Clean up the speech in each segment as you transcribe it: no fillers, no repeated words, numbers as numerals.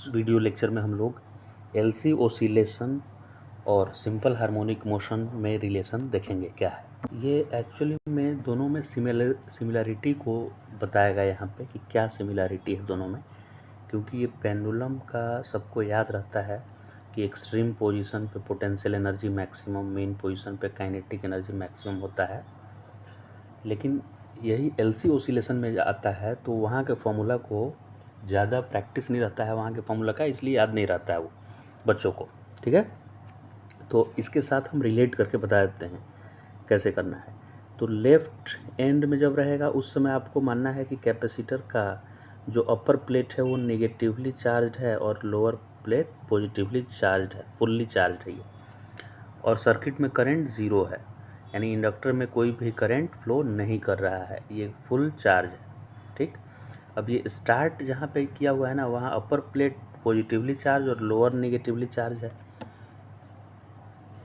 Video lecture में हम लोग एलसी ओसिलेशन और सिंपल हार्मोनिक मोशन में रिलेशन देखेंगे क्या है। ये एक्चुअली में दोनों में सिमिलरिटी को बताया गया यहाँ पे कि क्या सिमिलरिटी है दोनों में, क्योंकि ये पेंडुलम का सबको याद रहता है कि एक्सट्रीम पोजीशन पे potential energy maximum, main position पे काइनेटिक एनर्जी मैक्सिमम होता है। लेकिन यही एलसी ओसिलेशन में आता है तो वहाँ के फॉर्मूला को ज़्यादा प्रैक्टिस नहीं रहता है वहाँ के फॉर्मूला का, इसलिए याद नहीं रहता है वो बच्चों को। ठीक है, तो इसके साथ हम रिलेट करके बता देते हैं कैसे करना है। तो लेफ्ट एंड में जब रहेगा उस समय आपको मानना है कि कैपेसिटर का जो अपर प्लेट है वो नेगेटिवली चार्ज है और लोअर प्लेट पॉजिटिवली चार्ज है, फुल्ली चार्ज है ये, और सर्किट में करंट ज़ीरो है, यानी इंडक्टर में कोई भी करंट फ्लो नहीं कर रहा है, ये फुल चार्ज है। ठीक, अब ये स्टार्ट जहाँ पे किया हुआ है ना, वहाँ अपर प्लेट पॉजिटिवली चार्ज और लोअर नेगेटिवली चार्ज है,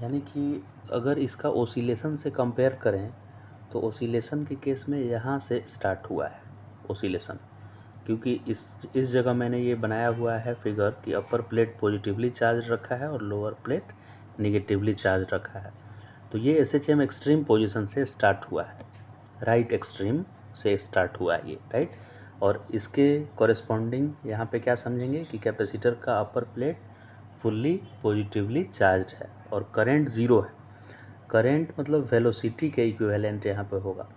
यानी कि अगर इसका ओसिलेशन से कंपेयर करें तो ओसिलेशन के केस में यहाँ से स्टार्ट हुआ है ओसिलेशन, क्योंकि इस जगह मैंने ये बनाया हुआ है फिगर कि अपर प्लेट पॉजिटिवली चार्ज रखा है और लोअर प्लेट नेगेटिवली चार्ज रखा है। तो ये एसएचएम एक्सट्रीम पोजीशन से स्टार्ट हुआ है, राइट एक्सट्रीम से स्टार्ट हुआ है ये, राइट। और इसके कॉरेस्पॉन्डिंग यहाँ पे क्या समझेंगे कि कैपेसिटर का अपर प्लेट फुल्ली पॉजिटिवली चार्ज है और करंट ज़ीरो है। करंट मतलब वेलोसिटी के इक्विवेलेंट यहाँ पे होगा।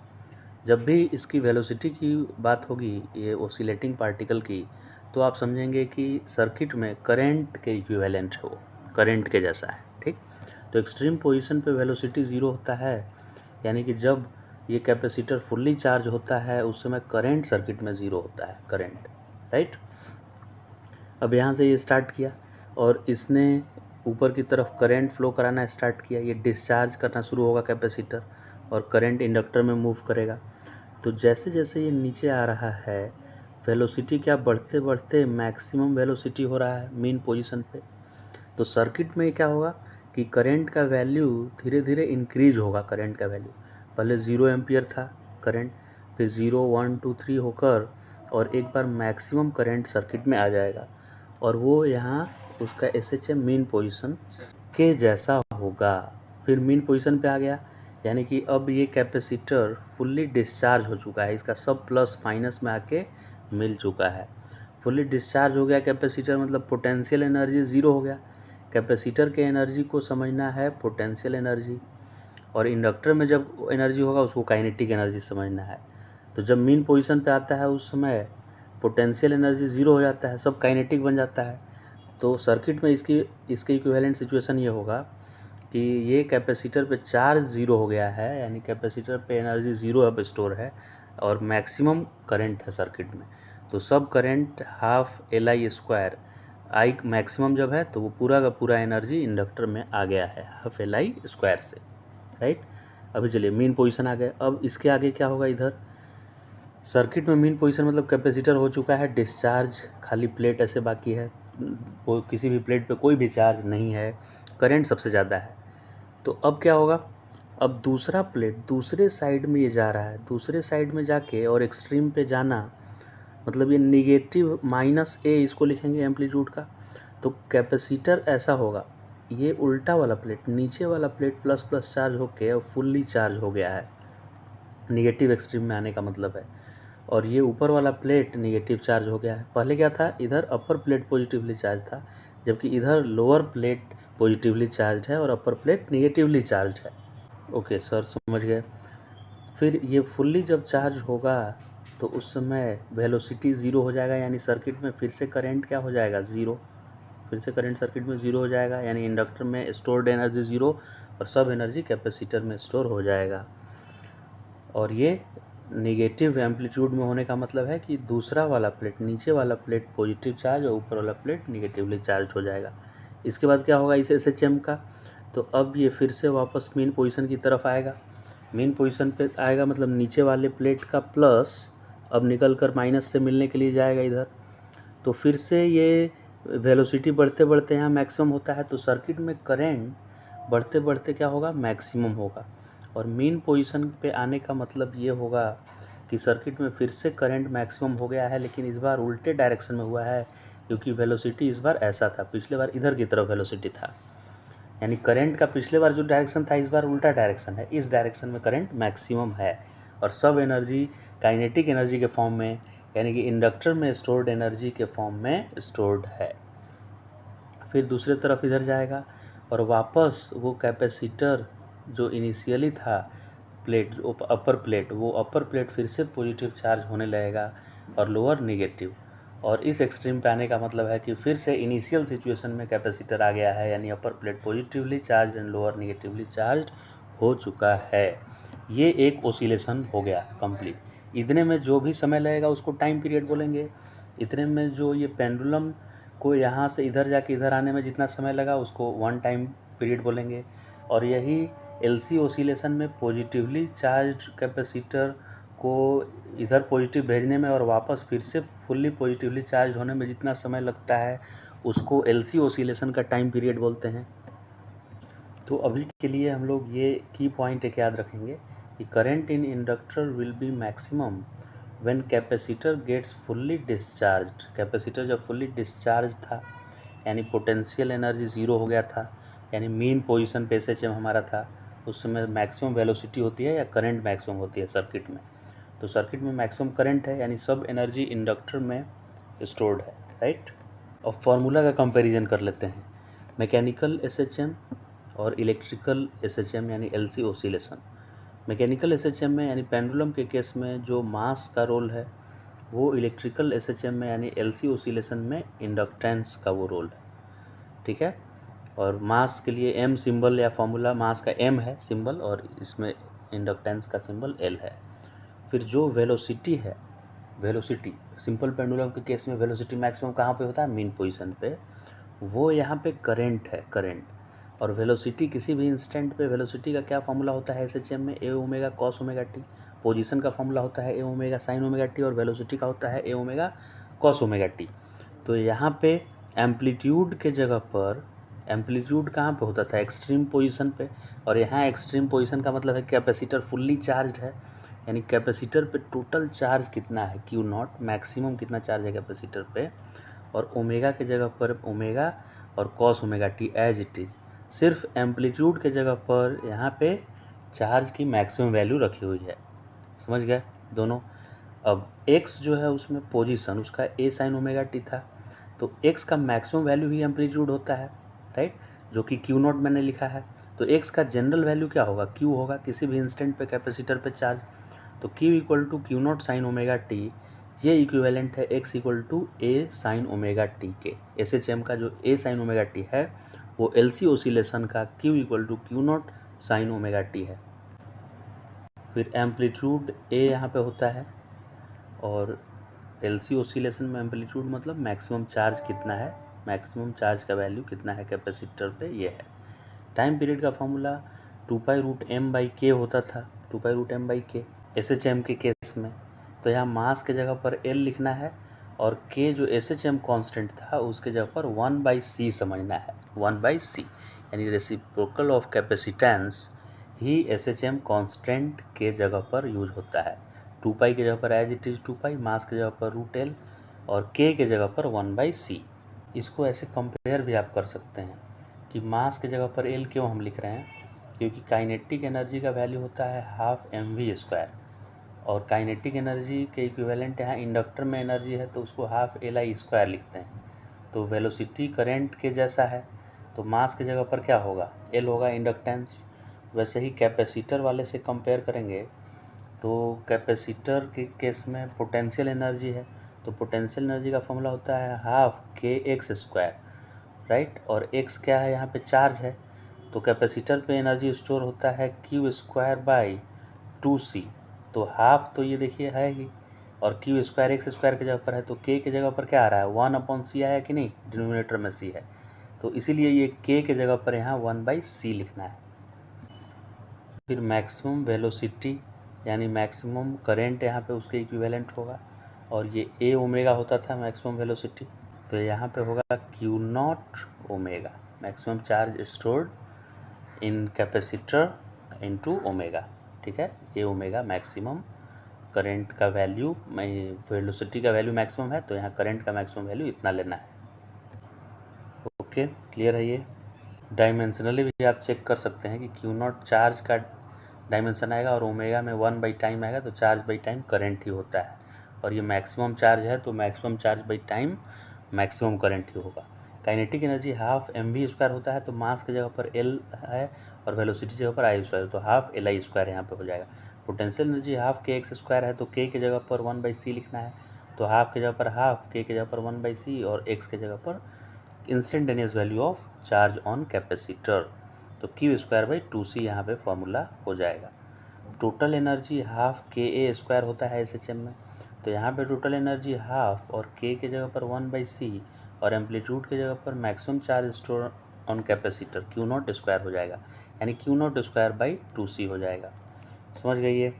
जब भी इसकी वेलोसिटी की बात होगी ये ओसिलेटिंग पार्टिकल की, तो आप समझेंगे कि सर्किट में करंट के इक्विवेलेंट है, वो करंट के जैसा है। ठीक, तो एक्सट्रीम पोजीशन पे वेलोसिटी ज़ीरो होता है, यानी कि जब ये कैपेसिटर फुल्ली चार्ज होता है उस समय करंट सर्किट में ज़ीरो होता है, करंट, राइट। अब यहाँ से ये स्टार्ट किया और इसने ऊपर की तरफ करंट फ्लो कराना स्टार्ट किया, ये डिस्चार्ज करना शुरू होगा कैपेसिटर और करंट इंडक्टर में मूव करेगा। तो जैसे जैसे ये नीचे आ रहा है वेलोसिटी क्या बढ़ते बढ़ते मैक्सिमम वेलोसिटी हो रहा है मीन पोजीशन पे। तो सर्किट में क्या होगा कि करंट का वैल्यू धीरे धीरे इंक्रीज होगा। करंट का वैल्यू पहले 0 एम्पियर था करंट, फिर 0, 1, 2, 3 होकर और एक बार मैक्सिमम करंट सर्किट में आ जाएगा और वो यहाँ उसका एसएचएम मीन पोजीशन के जैसा होगा। फिर मीन पोजीशन पे आ गया, यानी कि अब ये कैपेसिटर फुल्ली डिस्चार्ज हो चुका है, इसका सब प्लस माइनस में आके मिल चुका है। फुल्ली डिस्चार्ज हो गया कैपेसिटर मतलब पोटेंशियल एनर्जी ज़ीरो हो गया। कैपेसिटर के एनर्जी को समझना है पोटेंशियल एनर्जी, और इंडक्टर में जब एनर्जी होगा उसको काइनेटिक एनर्जी समझना है। तो जब मीन पोजीशन पे आता है उस समय पोटेंशियल एनर्जी ज़ीरो हो जाता है, सब काइनेटिक बन जाता है। तो सर्किट में इसके इक्विवेलेंट सिचुएशन ये होगा कि ये कैपेसिटर पे चार्ज ज़ीरो हो गया है, यानी कैपेसिटर पे एनर्जी ज़ीरो अब स्टोर है और मैक्सिमम करंट है सर्किट में। तो सब current half L I square, I maximum जब है तो वो पूरा का पूरा एनर्जी इंडक्टर में आ गया है हाफ एल आई स्क्वायर से, राइट। अभी चलिए मीन पोजीशन आ गए। अब इसके आगे क्या होगा, इधर सर्किट में मीन पोजीशन मतलब कैपेसिटर हो चुका है डिस्चार्ज, खाली प्लेट ऐसे बाकी है, किसी भी प्लेट पे कोई भी चार्ज नहीं है, करंट सबसे ज़्यादा है। तो अब क्या होगा, अब दूसरा प्लेट दूसरे साइड में ये जा रहा है, दूसरे साइड में जाके और एक्सट्रीम पे जाना मतलब ये निगेटिव माइनस ए इसको लिखेंगे एम्पलीट्यूड का। तो कैपेसिटर ऐसा होगा, ये उल्टा वाला प्लेट, नीचे वाला प्लेट प्लस प्लस चार्ज होके और फुल्ली चार्ज हो गया है, निगेटिव एक्सट्रीम में आने का मतलब है, और ये ऊपर वाला प्लेट निगेटिव चार्ज हो गया है। पहले क्या था, इधर अपर प्लेट पॉजिटिवली चार्ज था, जबकि इधर लोअर प्लेट पॉजिटिवली चार्ज है और अपर प्लेट निगेटिवली चार्ज है। ओके सर, समझ गए। फिर ये फुल्ली जब चार्ज होगा तो उस समय वेलोसिटी ज़ीरो हो जाएगा, यानी सर्किट में फिर से करंट क्या हो जाएगा, ज़ीरो। फिर से करंट सर्किट में ज़ीरो हो जाएगा, यानी इंडक्टर में स्टोर्ड एनर्जी ज़ीरो और सब एनर्जी कैपेसिटर में स्टोर हो जाएगा। और ये नेगेटिव एम्पलीट्यूड में होने का मतलब है कि दूसरा वाला प्लेट, नीचे वाला प्लेट पॉजिटिव चार्ज और ऊपर वाला प्लेट निगेटिवली चार्ज हो जाएगा। इसके बाद क्या होगा इस एसएचएम का, तो अब ये फिर से वापस मेन पोजीशन की तरफ आएगा। मेन पोजीशन पे आएगा मतलब नीचे वाले प्लेट का प्लस अब निकल कर माइनस से मिलने के लिए जाएगा इधर। तो फिर से ये वेलोसिटी बढ़ते बढ़ते यहाँ मैक्सिमम होता है, तो सर्किट में करंट बढ़ते बढ़ते क्या होगा, मैक्सिमम होगा। और मेन पोजीशन पे आने का मतलब ये होगा कि सर्किट में फिर से करंट मैक्सिमम हो गया है, लेकिन इस बार उल्टे डायरेक्शन में हुआ है, क्योंकि वेलोसिटी इस बार ऐसा था, पिछले बार इधर की तरफ वेलोसिटी था, यानी करंट का पिछले बार जो डायरेक्शन था इस बार उल्टा डायरेक्शन है, इस डायरेक्शन में करंट मैक्सिमम है। और सब एनर्जी काइनेटिक एनर्जी के फॉर्म में, यानी कि इंडक्टर में स्टोर्ड एनर्जी के फॉर्म में स्टोर्ड है। फिर दूसरे तरफ इधर जाएगा और वापस वो कैपेसिटर जो इनिशियली था प्लेट, जो अपर प्लेट, वो अपर प्लेट फिर से पॉजिटिव चार्ज होने लगेगा और लोअर नेगेटिव। और इस एक्सट्रीम पे आने का मतलब है कि फिर से इनिशियल सिचुएशन में कैपेसिटर आ गया है, यानी upper plate positively charge and lower negatively charge हो चुका है। ये एक ओसिलेशन हो गया कंप्लीट। इतने में जो भी समय लगेगा उसको टाइम पीरियड बोलेंगे। इतने में जो ये पेंडुलम को यहाँ से इधर जाके इधर आने में जितना समय लगा उसको वन टाइम पीरियड बोलेंगे। और यही एलसी ओसिलेशन में पॉजिटिवली चार्ज कैपेसिटर को इधर पॉजिटिव भेजने में और वापस फिर से फुल्ली पॉजिटिवली चार्ज होने में जितना समय लगता है उसको एलसी ओसिलेशन का टाइम पीरियड बोलते हैं। तो अभी के लिए हम लोग ये की पॉइंट एक याद रखेंगे कि current in inductor will be maximum when capacitor gets fully discharged. Capacitor जब फुल्ली डिस्चार्ज था, यानी पोटेंशियल एनर्जी ज़ीरो हो गया था, यानी मीन पोजीशन पे एसएचएम हमारा था, उस समय मैक्सिमम वेलोसिटी होती है या करंट मैक्सिमम होती है सर्किट में। तो सर्किट में मैक्सिमम करंट है, यानी सब एनर्जी इंडक्टर में स्टोर्ड है, राइट। अब फॉर्मूला का कंपैरिजन कर लेते हैं। मैकेनिकल एसएचएम और इलेक्ट्रिकल एसएचएम यानी एलसी ओसिलेशन। मैकेनिकल एसएचएम में यानी पेंडुलम के केस में जो मास का रोल है वो इलेक्ट्रिकल एसएचएम में यानी एलसी ओसिलेशन में इंडक्टेंस का वो रोल है, ठीक है। और मास के लिए एम सिंबल या फॉर्मूला, मास का एम है सिंबल और इसमें इंडक्टेंस का सिंबल एल है। फिर जो वेलोसिटी है, वेलोसिटी सिंपल पेंडुलम के केस में वेलोसिटी मैक्सिमम कहाँ पे होता है, मीन पोजीशन पे, वो यहाँ पे करंट है, करंट। और वेलोसिटी किसी भी इंस्टेंट पे वेलोसिटी का क्या फॉर्मूला होता है एसएचएम में, A omega cos omega t. Position का फॉर्मूला होता है A omega sine omega t और वेलोसिटी का होता है A omega cos omega t. तो यहाँ पे एम्पलीट्यूड के जगह पर, एम्पलीट्यूड कहाँ पे होता था, एक्सट्रीम पोजीशन पे, और यहाँ एक्सट्रीम पोजीशन का मतलब है कैपेसिटर फुल्ली चार्ज है, यानी कैपेसिटर पे टोटल चार्ज कितना है क्यू नॉट, मैक्सिमम कितना चार्ज है कैपेसिटर पे। और ओमेगा के जगह पर ओमेगा और cos omega T as it is. सिर्फ एम्पलीट्यूड के जगह पर यहाँ पे चार्ज की मैक्सिमम वैल्यू रखी हुई है, समझ गए दोनों। अब x जो है उसमें पोजीशन उसका a साइन ओमेगा टी था, तो x का मैक्सिमम वैल्यू ही एम्पलीट्यूड होता है, राइट, जो कि क्यू नॉट मैंने लिखा है। तो x का जनरल वैल्यू क्या होगा, q होगा, किसी भी इंस्टेंट पे कैपेसिटर पे चार्ज। तो q equal to Q nought sine omega T, ये इक्विवेलेंट है x equal to a sine omega T के। एस एच एम का जो a साइन ओमेगा टी है वो एल सी ओसिलेशन का q equal to Q nought sine omega T है। फिर एम्पलीट्यूड a यहाँ पे होता है और एल सी ओसिलेशन में एम्पलीट्यूड मतलब मैक्सिमम चार्ज कितना है, मैक्सिमम चार्ज का वैल्यू कितना है कैपेसिटर पे, ये है। टाइम पीरियड का फॉर्मूला 2π√m/k होता था, 2π√m/k एस एच एम के केस में। तो यहाँ मास के जगह पर एल लिखना है और के जो एस एच एम कॉन्स्टेंट था उसके जगह पर 1/c समझना है, 1/c, यानी रेसिप्रोकल ऑफ कैपेसिटेंस ही एस एच एम कॉन्स्टेंट के जगह पर यूज होता है। 2π के जगह पर एज इट इज़ 2π, मास के जगह पर √l और k के जगह पर 1/c। इसको ऐसे कंपेयर भी आप कर सकते हैं कि मास के जगह पर l क्यों हम लिख रहे हैं, क्योंकि काइनेटिक एनर्जी का वैल्यू होता है हाफ mv², और काइनेटिक एनर्जी के इक्विवेलेंट यहाँ इंडक्टर में एनर्जी है तो उसको हाफ LI² लिखते हैं। तो वेलोसिटी करंट के जैसा है, तो मास के जगह पर क्या होगा, L होगा इंडक्टेंस। वैसे ही कैपेसिटर वाले से कंपेयर करेंगे तो कैपेसिटर के केस में पोटेंशियल एनर्जी है, तो पोटेंशियल एनर्जी का फॉर्मूला होता है हाफ kx², राइट। और x क्या है, यहाँ पे चार्ज है, तो कैपेसिटर पे एनर्जी स्टोर होता है q²/2c। तो हाफ तो ये देखिए है ही, और q² x² की जगह पर है, तो k की जगह पर क्या आ रहा है, 1/c आया कि नहीं, डिनोमिनेटर में c है, तो इसीलिए ये k की जगह पर यहाँ 1/c लिखना है। फिर मैक्सिमम वेलोसिटी यानी मैक्सिमम करंट यहाँ पे उसके इक्विवेलेंट होगा, और ये a ओमेगा होता था मैक्सिमम वेलोसिटी, तो यहाँ पे होगा Q not omega, maximum charge stored in capacitor into omega, ठीक है। ए ओमेगा मैक्सिमम करंट का वैल्यू, वेलोसिटी का वैल्यू मैक्सिमम है तो यहाँ करंट का मैक्सिमम वैल्यू इतना लेना है। ओके, क्लियर है ये। डायमेंशनली भी आप चेक कर सकते हैं कि क्यू नॉट चार्ज का डायमेंशन आएगा और ओमेगा में 1 बाई टाइम आएगा, तो चार्ज बाई टाइम करंट ही होता है। और ये मैक्सिमम चार्ज है तो maximum charge by time maximum current ही होगा। काइनेटिक एनर्जी हाफ mv² होता है, तो मास की जगह पर l है और वेलोसिटी जगह पर i², तो हाफ li² यहाँ पे हो जाएगा। पोटेंशियल एनर्जी हाफ kx² है, तो k की जगह पर 1/c लिखना है, तो हाफ की जगह पर हाफ, k की जगह पर 1/c और x की जगह पर instantaneous value of charge on capacitor, तो q²/2c यहाँ पे फॉर्मूला हो जाएगा। टोटल एनर्जी हाफ ka² होता है SHM में, तो यहाँ पे टोटल एनर्जी हाफ और k की जगह पर 1/c और एम्पलीट्यूड की जगह पर maximum charge store on capacitor Q0² हो जाएगा, यानी Q0²/2c हो जाएगा। समझ गई ये।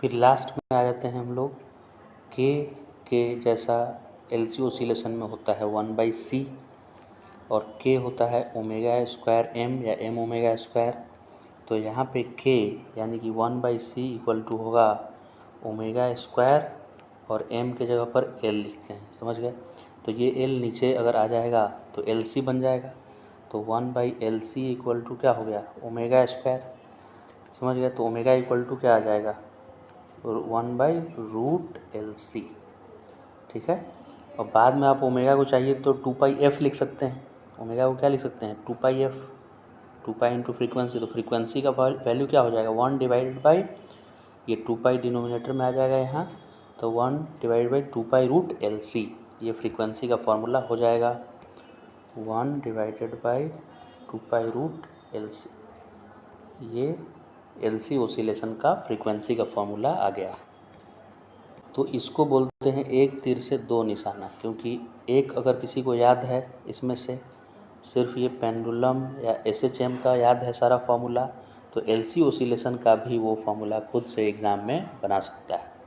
फिर लास्ट में आ जाते हैं हम लोग, k के जैसा LC ओसिलेशन में होता है 1/c और k होता है ω² या m⍵²। तो यहाँ पे k यानी कि 1/c इक्वल टू होगा ω² और m के जगह पर l लिखते हैं, समझ गए। तो ये l नीचे अगर आ जाएगा तो LC बन जाएगा, तो 1/LC इक्वल टू क्या हो गया ω², समझ गए। तो ओमेगा इक्वल टू क्या आ जाएगा 1/√LC, ठीक है। और बाद में आप ओमेगा को चाहिए तो 2πf लिख सकते हैं, ओमेगा को क्या लिख सकते हैं 2πf, 2π इंटू फ्रीक्वेंसी, तो फ्रीक्वेंसी का वैल्यू क्या हो जाएगा 1/, ये 2π डिनोमिनेटर में आ जाएगा यहाँ, तो 1/2π√LC, ये फ्रीक्वेंसी का फॉर्मूला हो जाएगा 1/2π√LC, ये LC ओसिलेशन का फ्रीक्वेंसी का फॉर्मूला आ गया। तो इसको बोलते हैं एक तीर से दो निशाना, क्योंकि एक अगर किसी को याद है इसमें से सिर्फ ये पेंडुलम या SHM का याद है सारा फॉर्मूला, तो LC ओसिलेशन का भी वो फॉर्मूला खुद से एग्ज़ाम में बना सकता है।